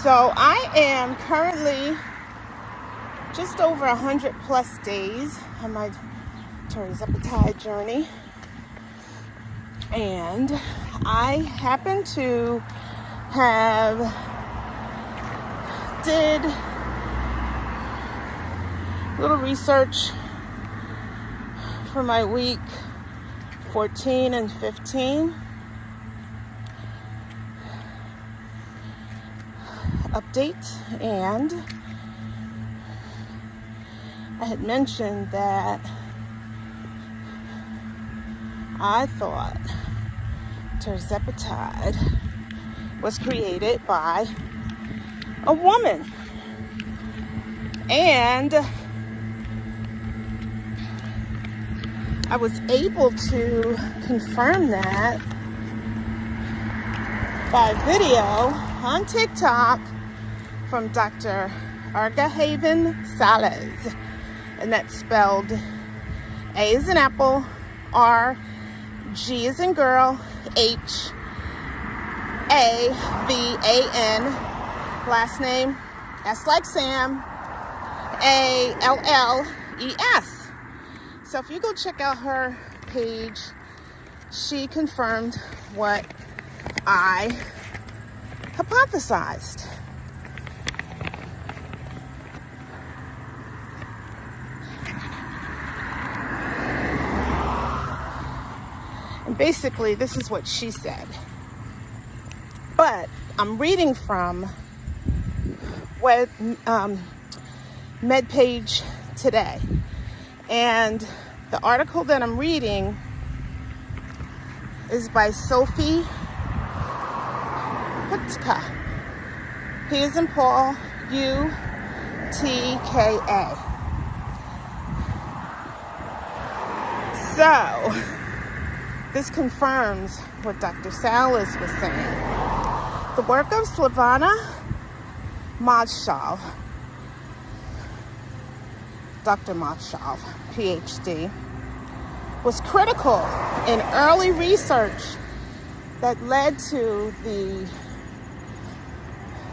So I am currently just over 100 plus days on my terzepatide journey, and I happen to have did a little research for my week 14 and 15 update, and I had mentioned that I thought terzepatide was created by a woman, and I was able to confirm that by video on TikTok from Dr. Argahaven Salez, and that's spelled A as in apple, R, G as in girl, H, A, V, A, N, last name, S like Sam, A, L, L, E, S. So if you go check out her page, she confirmed what I hypothesized. And basically, this is what she said. But I'm reading from MedPage Today. And the article that I'm reading is by Sophie Hutka. P as in Paul, U-T-K-A. So, this confirms what Dr. Salez was saying. The work of Svetlana Mojsov, Dr. Mojsov, PhD, was critical in early research that led to the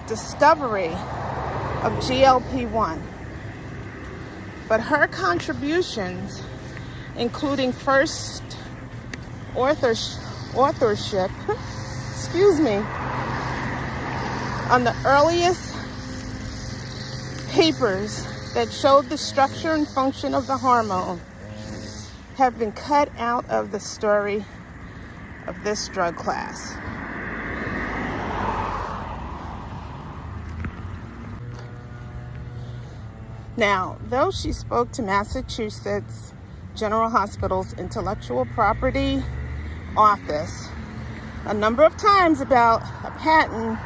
discovery of GLP1. But her contributions, including first authorship, on the earliest papers that showed the structure and function of the hormone, have been cut out of the story of this drug class. Now, though she spoke to Massachusetts General Hospital's Intellectual Property Office a number of times about a patent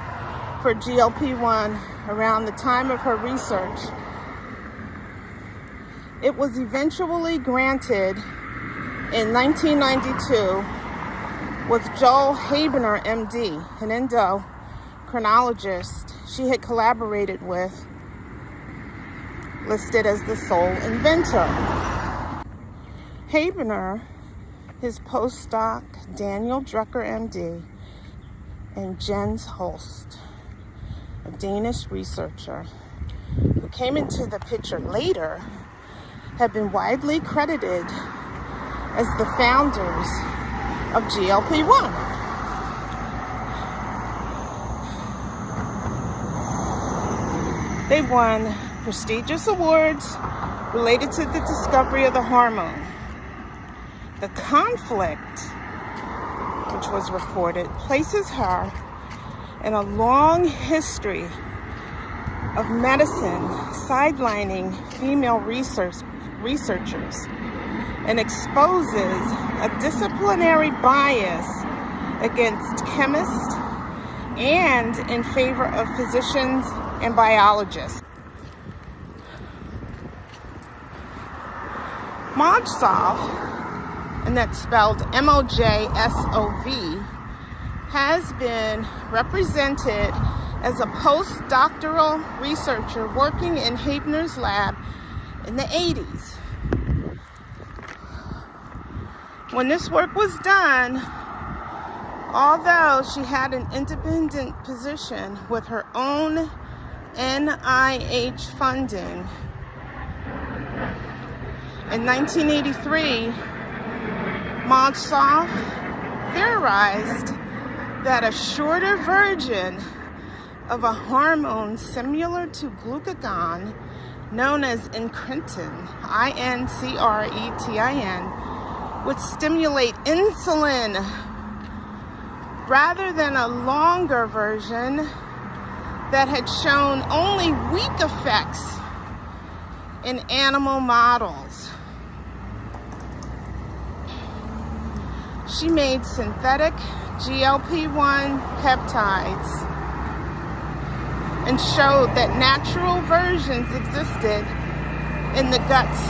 for GLP1 around the time of her research, it was eventually granted in 1992 with Joel Habener, MD, an endocrinologist she had collaborated with, listed as the sole inventor. Habener, his postdoc Daniel Drucker, MD, and Jens Holst, a Danish researcher who came into the picture later, have been widely credited as the founders of GLP1. They won prestigious awards related to the discovery of the hormone. The conflict, which was reported, places her in a long history of medicine sidelining female researchers and exposes a disciplinary bias against chemists and in favor of physicians and biologists. Mojsov, and that's spelled M-O-J-S-O-V, has been represented as a postdoctoral researcher working in Habener's lab in the 80s. When this work was done, Although she had an independent position with her own NIH funding, in 1983, Mojsov theorized that a shorter version of a hormone similar to glucagon, known as incretin, I-N-C-R-E-T-I-N, would stimulate insulin rather than a longer version that had shown only weak effects in animal models. She made synthetic GLP1 peptides and showed that natural versions existed in the guts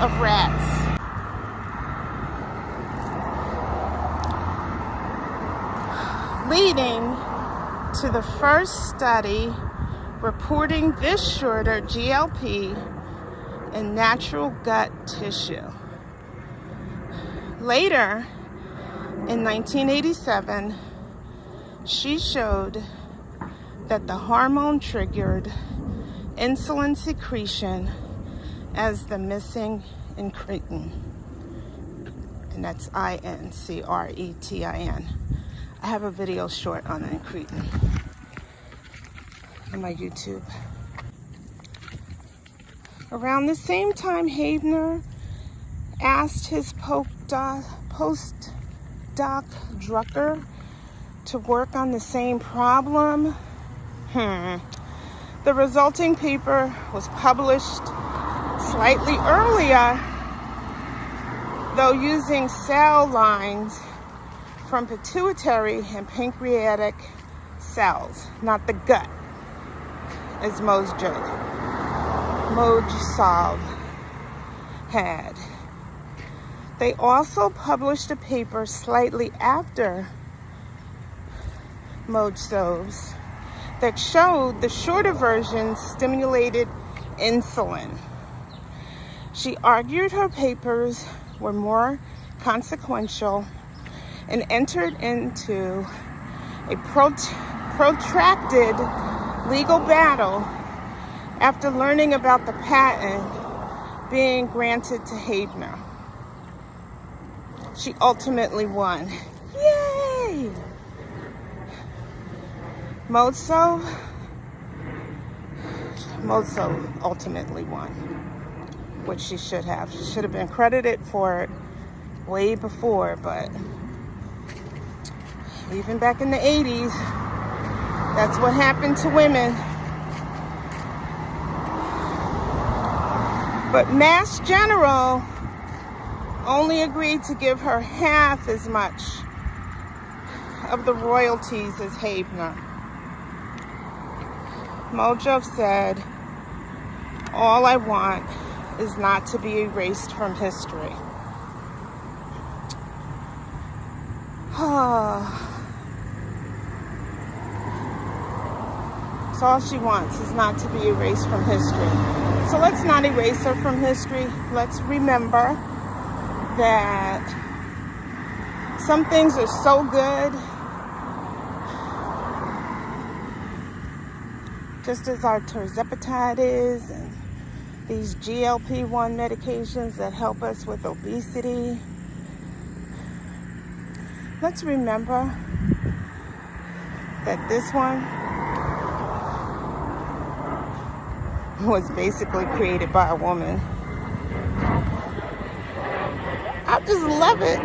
of rats. Leading to the first study reporting this shorter GLP in natural gut tissue. Later, in 1987, she showed that the hormone triggered insulin secretion as the missing incretin, and that's I-N-C-R-E-T-I-N. I have a video short on incretin on my YouTube. Around the same time, Havener asked his postdoc Drucker to work on the same problem. The resulting paper was published slightly earlier, though using cell lines from pituitary and pancreatic cells, not the gut, as Mojsov had. They also published a paper slightly after Mojsov's that showed the shorter version stimulated insulin. She argued her papers were more consequential and entered into a protracted legal battle after learning about the patent being granted to Havener. She ultimately won. Yay! Mojsov ultimately won, which she should have. She should have been credited for it way before, but even back in the 80s, that's what happened to women. But Mass General only agreed to give her half as much of the royalties as Havener. Mojsov said, "All I want is not to be erased from history." So all she wants is not to be erased from history. So let's not erase her from history. Let's remember that some things are so good, just as our tirzepatide is, and these GLP1 medications that help us with obesity. Let's remember that this one was basically created by a woman. I just love it.